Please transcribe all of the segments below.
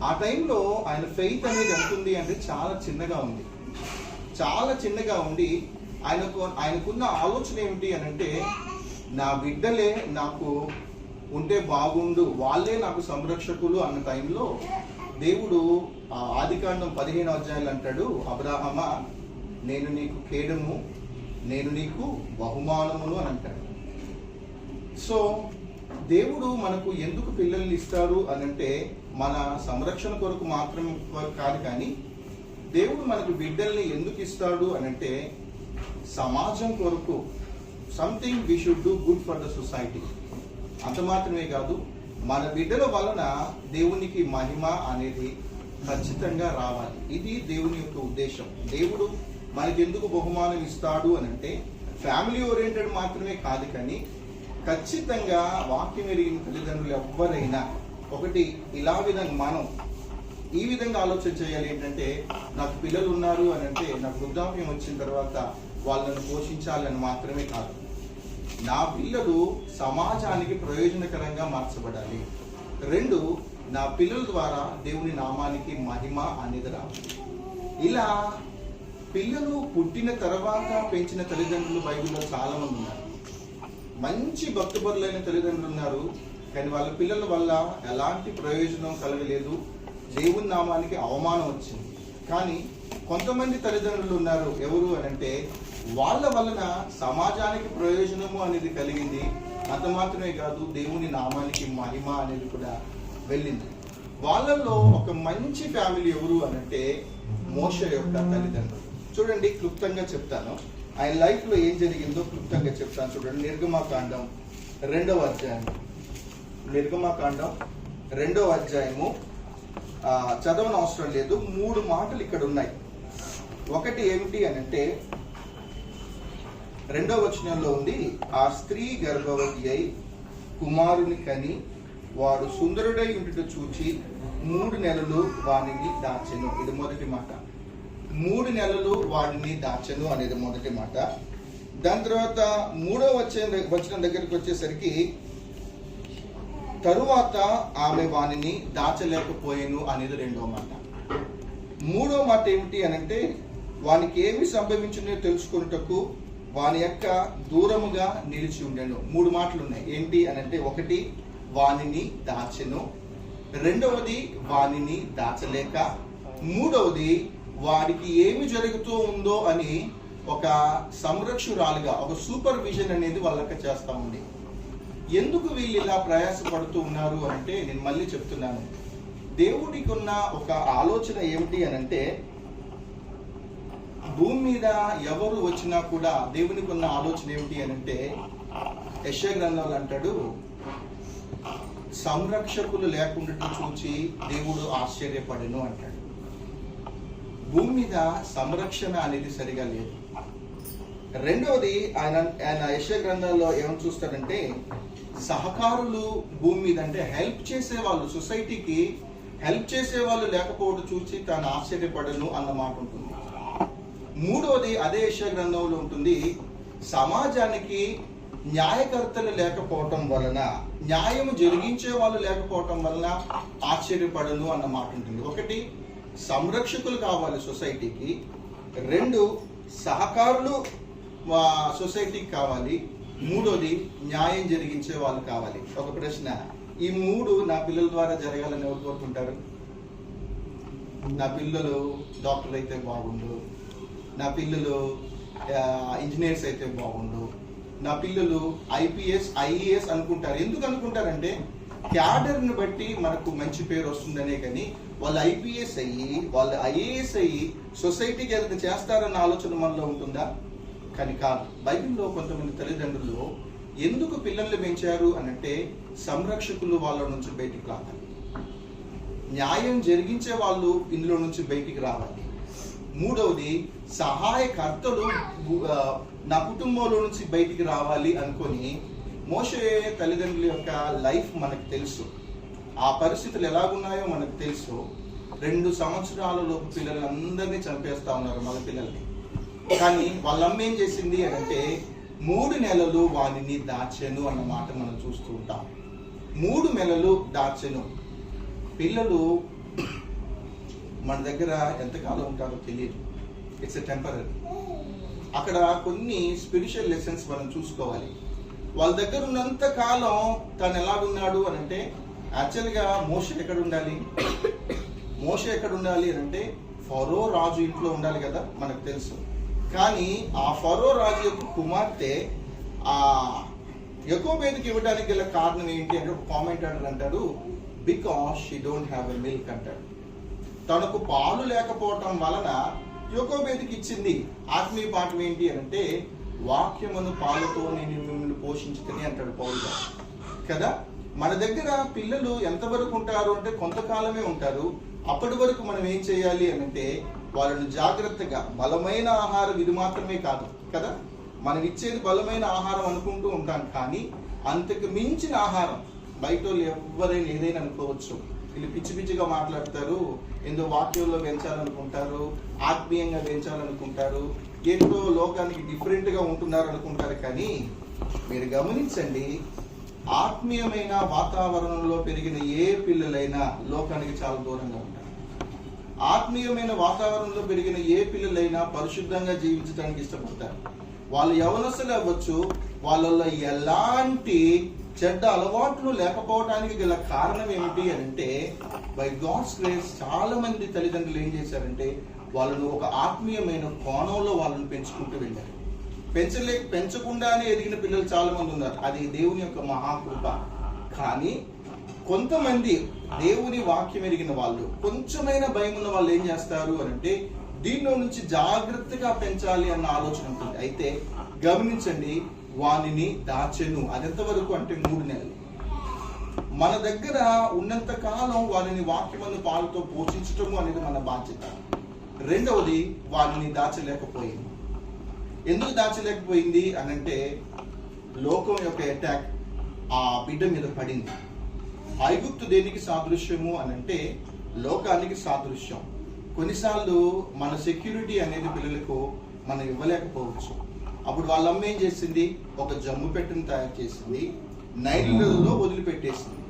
ఆ టైంలో ఆయన ఫెయిత్ అనేది ఎంత ఉంది అంటే చాలా చిన్నగా ఉంది. చాలా చిన్నగా ఉండి ఆయనకున్న ఆలోచన ఏమిటి అని అంటే, నా బిడ్డలే నాకు ఉంటే బాగుండు, వాళ్ళే నాకు సంరక్షకులు అన్న టైంలో దేవుడు ఆదికాండం 15వ అధ్యాయంలో అంటాడు, అబ్రాహామా నేను నీకు కేడము, నేను నీకు బహుమానమును అని అంటాడు. సో దేవుడు మనకు ఎందుకు పిల్లల్ని ఇస్తారు అనంటే మన సంరక్షణ కొరకు మాత్రం కాదు, కానీ దేవుడు మనకు బిడ్డల్ని ఎందుకు ఇస్తాడు అనంటే సమాజం కొరకు, something we should do good for the society. అంత మాత్రమే కాదు, మన బిడ్డల వలన దేవునికి మహిమ అనేది ఖచ్చితంగా రావాలి. ఇది దేవుని యొక్క ఉద్దేశం. దేవుడు మనకి ఎందుకు బహుమానం ఇస్తాడు అనంటే ఫ్యామిలీ ఓరియంటెడ్ మాత్రమే కాదు, కానీ ఖచ్చితంగా వాక్యం ఎరిగిన తల్లిదండ్రులు ఎవరైనా ఒకటి మనం ఈ విధంగా ఆలోచన చేయాలి. ఏంటంటే నాకు పిల్లలు ఉన్నారు అని అంటే నాకు వృద్ధాప్యం వచ్చిన తర్వాత వాళ్ళను పోషించాలని మాత్రమే కాదు, నా పిల్లలు సమాజానికి ప్రయోజనకరంగా మార్చబడాలి. 2, నా పిల్లల ద్వారా దేవుని నామానికి మహిమ అనేది రావాలి. ఇలా పిల్లలు పుట్టిన తర్వాత పెంచిన తల్లిదండ్రులు బైబిల్లో చాలా మంది ఉన్నారు. మంచి భక్తిపరులైన తల్లిదండ్రులు ఉన్నారు, కానీ వాళ్ళ పిల్లల వల్ల ఎలాంటి ప్రయోజనం కలగలేదు, దేవుని నామానికి అవమానం వచ్చింది. కానీ కొంతమంది తల్లిదండ్రులు ఉన్నారు, ఎవరు అనంటే వాళ్ళ వలన సమాజానికి ప్రయోజనము అనేది కలిగింది. అంత మాత్రమే కాదు, దేవుని నామానికి మహిమ అనేది కూడా వెళ్ళింది. వాళ్ళల్లో ఒక మంచి ఫ్యామిలీ ఎవరు అనంటే మోషే యొక్క తల్లిదండ్రులు. చూడండి, క్లుప్తంగా చెప్తాను, ఆయన లైఫ్ లో ఏం జరిగిందో క్లుప్తంగా చెప్తాను. చూడండి, నిర్గమాకాండం 2వ అధ్యాయం. నిర్గమాకాండం 2వ అధ్యాయము చదవని అవసరం లేదు, 3 మాటలు ఇక్కడ ఉన్నాయి. ఒకటి ఏమిటి అనంటే 2వ వచనంలో ఉంది, ఆ స్త్రీ గర్భవతి అయి కుమారుని కని వాడు సుందరుడై ఉండుట చూచి 3 నెలలు వానిని దాచెను. ఇది మొదటి మాట. 3 నెలలు వాడిని దాచెను అనేది మొదటి మాట. దాని తర్వాత 3వ వచనం దగ్గరికి వచ్చేసరికి తరువాత ఆమె వానిని దాచలేకపోయేను అనేది 2వ మాట. 3వ మాట ఏమిటి అనంటే వానికి ఏమి సంభవించునో తెలుసుకున్నటకు వాని యొక్క దూరముగా నిలిచి ఉండెను. 3 మాటలు ఉన్నాయి. ఏంటి అనంటే, 1 వానిని దాచెను, 2వది వానిని దాచలేక, 3వది వాడికి ఏమి జరుగుతూ ఉందో అని ఒక సంరక్షకురాలుగా ఒక సూపర్విజన్ అనేది వాళ్ళకి చేస్తా ఉంది. ఎందుకు వీళ్ళు ఇలా ప్రయాసపడుతూ ఉన్నారు అంటే నేను మళ్ళీ చెప్తున్నాను, దేవుడికి ఉన్న ఒక ఆలోచన ఏమిటి అనంటే భూమి మీద ఎవరు వచ్చినా కూడా దేవునికి ఉన్న ఆలోచన ఏమిటి అనంటే యెషయా గ్రంథంలో అంటాడు, సంరక్షకులు లేకుండా చూచి దేవుడు ఆశ్చర్యపడెను అంటాడు. భూమి మీద సంరక్షణ అనేది సరిగా లేదు. 2వది ఆయన యెషయా గ్రంథంలో ఏమని చూస్తాడంటే సహకారులు భూమి మీద అంటే హెల్ప్ చేసేవాళ్ళు, సొసైటీకి హెల్ప్ చేసేవాళ్ళు లేకపోవడం చూసి తాను ఆశ్చర్యపడను అన్న మాట ఉంటుంది. 3వది అదే యెషయా గ్రంథంలో ఉంటుంది, సమాజానికి న్యాయకర్తలు లేకపోవటం వలన, న్యాయం జరిగించే వాళ్ళు లేకపోవటం వలన ఆశ్చర్యపడను అన్న మాట ఉంటుంది. 1 సంరక్షకులు కావాలి సొసైటీకి, 2 సహకారులు సొసైటీకి కావాలి, 3వది న్యాయం జరిగించే వాళ్ళు కావాలి. ఒక ప్రశ్న, ఈ 3 నా పిల్లల ద్వారా జరగాలని ఎవరు కోరుకుంటారు? నా పిల్లలు డాక్టర్ అయితే బాగుండు, నా పిల్లలు ఇంజనీర్స్ అయితే బాగుండు, నా పిల్లలు ఐపీఎస్ ఐఏఎస్ అనుకుంటారు. ఎందుకు అనుకుంటారంటే క్యాడర్ని బట్టి మనకు మంచి పేరు వస్తుందనే, కానీ వాళ్ళు ఐపీఎస్ అయ్యి వాళ్ళు ఐఏఎస్ అయ్యి సొసైటీకి ఏదైనా చేస్తారన్న ఆలోచన మనలో ఉంటుందా? కానీ కాదు. బైబిల్లో కొంతమంది తల్లిదండ్రులు ఎందుకు పిల్లల్ని పెంచారు అనంటే సంరక్షకులు వాళ్ళ నుంచి బయటికి రావాలి, న్యాయం జరిగించే వాళ్ళు ఇందులో నుంచి బయటికి రావాలి. 3వది సహాయకర్తలు నా కుటుంబంలో నుంచి బయటికి రావాలి అనుకొని మోషే తల్లిదండ్రుల యొక్క లైఫ్ మనకు తెలుసు, ఆ పరిస్థితులు ఎలాగున్నాయో మనకు తెలుసు. 2 సంవత్సరాలలోపు పిల్లలందరినీ చంపేస్తా ఉన్నారు, మగ పిల్లల్ని. కానీ వాళ్ళమ్మ ఏం చేసింది అంటే 3 నెలలు వాడిని దాచెను అన్న మాట మనం చూస్తూ ఉంటాం. 3 నెలలు దాచెను. పిల్లలు మన దగ్గర ఎంతకాలం ఉంటారో తెలియదు. It's a temporary. అక్కడ కొన్ని స్పిరిచువల్ లెసన్స్ మనం చూసుకోవాలి. వాళ్ళ దగ్గర ఉన్నంత కాలం తను ఎలాగున్నాడు అని అంటే, యాక్చువల్గా మోషే ఎక్కడ ఉండాలి? మోషే ఎక్కడ ఉండాలి అని అంటే ఫరో రాజు ఇంట్లో ఉండాలి కదా, మనకు తెలుసు. కానీ ఆ ఫరో రాజు యొక్క కుమార్తె ఆ యాకోబేదుకి ఇవ్వడానికి గల కారణం ఏంటి అంటే, ఒక కామెంటేటర్ అంటారు, because she don't have a milk అంటాడు. తనకు పాలు లేకపోవటం వలన యాకోబేదుకి ఇచ్చింది. ఆత్మీయ పాఠం ఏంటి అంటే, వాక్యమును పాలతో నేను మిమ్మల్ని పోషించుకుని అంటాడు పౌలు గారు కదా. మన దగ్గర పిల్లలు ఎంతవరకు ఉంటారు అంటే కొంతకాలమే ఉంటారు. అప్పటి వరకు మనం ఏం చేయాలి అని అంటే, వాళ్ళని జాగ్రత్తగా, బలమైన ఆహారం ఇది మాత్రమే కాదు కదా, మనం ఇచ్చేది బలమైన ఆహారం అనుకుంటూ ఉంటాం. కానీ అంతకు మించిన ఆహారం బయట వాళ్ళు ఎవరైనా ఏదైనా అనుకోవచ్చు, వీళ్ళు పిచ్చి పిచ్చిగా మాట్లాడతారు, ఏదో వాక్యంలో పెంచాలనుకుంటారు, ఆత్మీయంగా పెంచాలనుకుంటారు, ఏంటో లోకానికి డిఫరెంట్గా ఉంటున్నారు అనుకుంటారు. కానీ మీరు గమనించండి, ఆత్మీయమైన వాతావరణంలో పెరిగిన ఏ పిల్లలైనా లోకానికి చాలా దూరంగా ఉంటారు. ఆత్మీయమైన వాతావరణంలో పెరిగిన ఏ పిల్లలైనా పరిశుద్ధంగా జీవించడానికి ఇష్టపడతారు. వాళ్ళు యవనస్తులు అవ్వచ్చు, వాళ్ళలో ఎలాంటి చెడ్డ అలవాట్లు లేకపోవడానికి గల కారణం ఏమిటి అంటే, బై గాడ్స్ గ్రేస్ చాలా మంది తల్లిదండ్రులు ఏం చేశారంటే, వాళ్ళను ఒక ఆత్మీయమైన కోణంలో వాళ్ళని పెంచుకుంటూ వెళ్ళారు. పెంచకుండానే ఎదిగిన పిల్లలు చాలా మంది ఉన్నారు. అది దేవుని యొక్క మహాకృప. కానీ కొంతమంది దేవుని వాక్యం ఎరిగిన వాళ్ళు, కొంచెమైనా భయం ఉన్న వాళ్ళు ఏం చేస్తారు అని అంటే, దీనిలో నుంచి జాగ్రత్తగా పెంచాలి అన్న ఆలోచన ఉంటుంది. అయితే గమనించండి, వానిని దాచెను. అది ఎంతవరకు అంటే 3 నెలలు. మన దగ్గర ఉన్నంత కాలం వారిని వాక్యమును పాలతో పోషించటము అనేది మన బాధ్యత. రెండవది, వారిని దాచలేకపోయింది. ఎందుకు దాచలేకపోయింది అనంటే, లోకం యొక్క అటాక్ ఆ బిడ్డ మీద పడింది. ఐగుప్తు దేనికి సాదృశ్యము అనంటే లోకానికి సాదృశ్యం. కొన్నిసార్లు మన సెక్యూరిటీ అనేది పిల్లలకు మనం ఇవ్వలేకపోవచ్చు. అప్పుడు వాళ్ళ అమ్మ ఏం చేసింది, ఒక జమ్ము పెట్టెను తయారు చేసింది, నైలులో వదిలిపెట్టేసింది.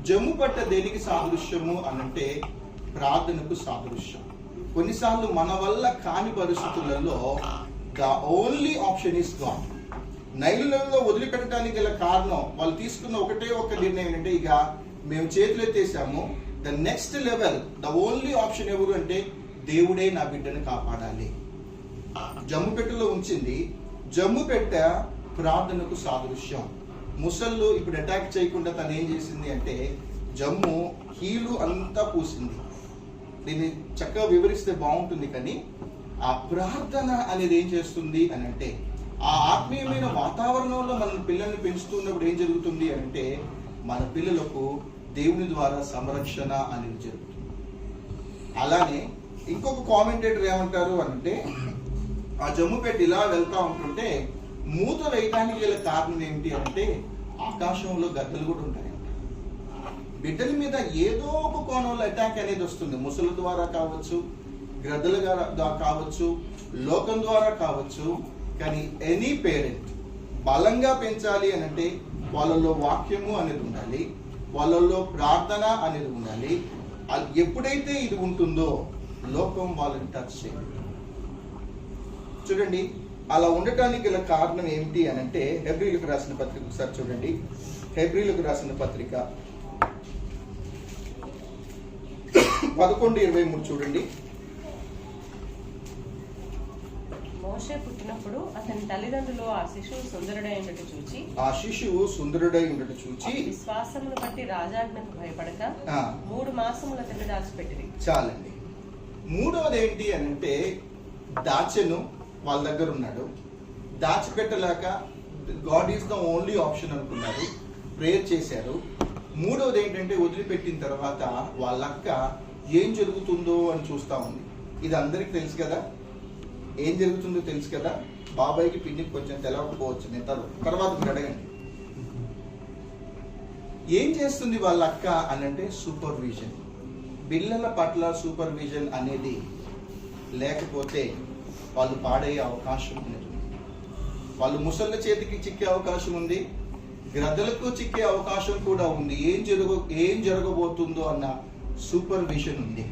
జమ్ము పట్ట దేనికి సాదృశ్యము అనంటే ప్రార్థనకు సాదృశ్యం. కొన్నిసార్లు మన వల్ల కాని పరిస్థితులలో the only option is God. నైలులలో వదిలిపెట్టడానికి గల కారణం, వాళ్ళు తీసుకున్న ఒకటే ఒక నిర్ణయం ఏంటంటే, ఇక మేము చేతులు ఎత్తేసాము, the next level, the only option ఎవరు అంటే, దేవుడే నా బిడ్డను కాపాడాలి. జమ్ము పెట్టెలో ఉంచింది. జమ్ము పెట్టె ప్రార్థనకు సాదృశ్యం. ముసళ్ళు ఇప్పుడు అటాక్ చేయకుండా తను ఏం చేసింది అంటే, జమ్ము హీలు అంతా పూసింది. దీన్ని చక్కగా వివరిస్తే బాగుంటుంది. కానీ ఆ ప్రార్థన అనేది ఏం చేస్తుంది అని అంటే, ఆ ఆత్మీయమైన వాతావరణంలో మన పిల్లల్ని పెంచుతున్నప్పుడు ఏం జరుగుతుంది అంటే, మన పిల్లలకు దేవుని ద్వారా సంరక్షణ అనేది జరుగుతుంది. అలానే ఇంకొక కామెంటేటర్ ఏమంటారు అంటే, ఆ జమ్ము పెట్టి ఇలా వెళ్తా ఉంటుంటే మూత వేయడానికి గల కారణం ఏమిటి అంటే, ఆకాశంలో గద్దలు కూడా ఉంటాయి. బిడ్డల మీద ఏదో ఒక కోణంలో అటాక్ అనేది వస్తుంది. ముసలి ద్వారా కావచ్చు, గ్రద్దల ద్వారా కావచ్చు, లోకం ద్వారా కావచ్చు. కానీ ఎనీ పేరెంట్ బలంగా పెంచాలి అని అంటే వాళ్ళలో వాక్యము అనేది ఉండాలి, వాళ్ళలో ప్రార్థన అనేది ఉండాలి. ఎప్పుడైతే ఇది ఉంటుందో లోకం వాళ్ళని టచ్ చేయాలి. చూడండి, అలా ఉండటానికి గల కారణం ఏమిటి అని అంటే, హెబ్రీలకు రాసిన పత్రిక ఒకసారి చూడండి. హెబ్రీలకు రాసిన పత్రిక 11:23 చూడండి. మోషే పుట్టినప్పుడు అతని తల్లిదండ్రులు ఆ శిశువు సుందరుడై ఉండట చూచి విశ్వాసమును బట్టి రాజాజ్ఞకు భయపడక 3 మాసముల కింద దాచిపెట్టింది. చాలండి. మూడవది ఏంటి అని అంటే, దాచెను, వాళ్ళ దగ్గర ఉన్నాడు, దాచిపెట్టలేక God is the only option అనుకున్నారు, ప్రేయర్ చేశారు. మూడవది ఏంటంటే, వదిలిపెట్టిన తర్వాత వాళ్ళక్క ఏం జరుగుతుందో అని చూస్తా ఉంది. ఇది అందరికి తెలుసు కదా, ఏం జరుగుతుందో తెలుసు కదా. బాబాయ్కి పిన్నికి కొంచెం తెలవకపోవచ్చు, నేను తర్వాత మీరు అడగండి. ఏం చేస్తుంది వాళ్ళ అక్క అని అంటే, సూపర్విజన్. పిల్లల పట్ల సూపర్విజన్ అనేది లేకపోతే వాళ్ళు పాడయ్యే అవకాశం ఉంది. వాళ్ళు ముసళ్ళ చేతికి చిక్కే అవకాశం ఉంది, గ్రద్దలకు చిక్కే అవకాశం కూడా ఉంది. ఏం జరగబోతుందో అన్న సూపర్విజన్ ఉంది.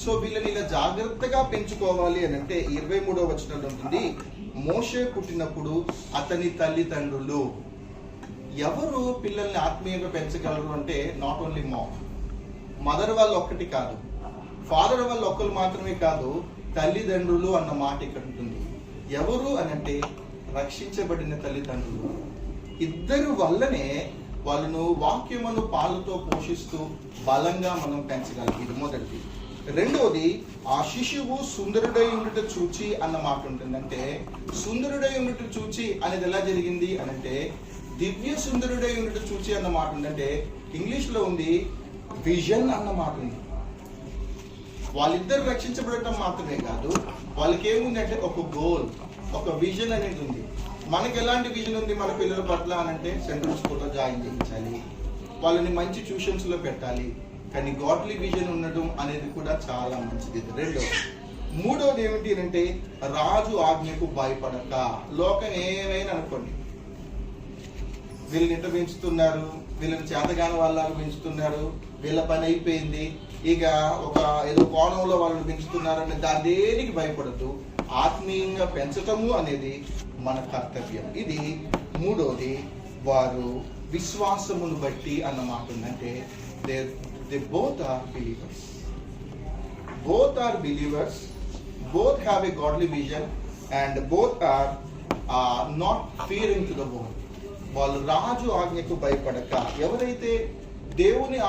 సో వీళ్ళని ఇలా జాగ్రత్తగా పెంచుకోవాలి అని అంటే 23వ వచనంలో ఉంటుంది, మోషే పుట్టినప్పుడు అతని తల్లిదండ్రులు. ఎవరు పిల్లల్ని ఆత్మీయంగా పెంచగలరు అంటే నాట్ ఓన్లీ మదర్ వాళ్ళు ఒక్కటి కాదు, ఫాదర్ వాళ్ళు ఒక్కరు మాత్రమే కాదు, తల్లిదండ్రులు అన్న మాట ఇక్కడ ఉంటుంది. ఎవరు అని అంటే రక్షించబడిన తల్లిదండ్రులు. ఇద్దరు వల్లనే వాళ్ళను వాక్యమును పాలతో పోషిస్తూ బలంగా మనం పెంచగలం. ఇది మొదటిది. రెండవది, ఆ శిశువు సుందరుడై ఉండుట చూచి అన్న మాట ఉంటుంది. అంటే సుందరుడై ఉండుట చూచి అనేది ఎలా జరిగింది అనంటే దివ్య సుందరుడై ఉండుట చూచి అన్న మాట ఉంది. అంటే ఇంగ్లీష్ లో ఉంది విజన్ అన్న మాట ఉంది. వాళ్ళిద్దరు రక్షించబడటం మాత్రమే కాదు, వాళ్ళకి ఏముంది అంటే ఒక గోల్, ఒక విజన్ అనేది ఉంది. మనకి ఎలాంటి విజన్ ఉంది మన పిల్లల పట్ల అనంటే సెంట్రల్ స్కూల్లో జాయిన్ చేయించాలి, వాళ్ళని మంచి ట్యూషన్స్ లో పెట్టాలి. కానీ గాడ్లీ విజన్ ఉండడం అనేది కూడా చాలా మంచిది. మూడవది ఏమిటి అంటే రాజు ఆజ్ఞకు భయపడక. లోకం ఏమైనా అనుకోండి, వీళ్ళని ఇంత పెంచుతున్నారు, వీళ్ళని చేతగాని వాళ్ళలాగా పెంచుతున్నారు, వీళ్ళ పని అయిపోయింది, ఇక ఒక ఏదో కోణంలో వాళ్ళని పెంచుతున్నారు అనే దాని దేనికి భయపడద్దు. ఆత్మీయంగా పెంచటము అనేది మన కర్తవ్యం. ఇది మూడోది. వారు విశ్వాసమును బట్టి అన్నమాట ఉందంటే they both are believers. Both are believers, both have a godly vision, and both are not fearing to the world. వాళ్ళు రాజు ఆజ్ఞకు భయపడక, ఎవరైతే దేవుని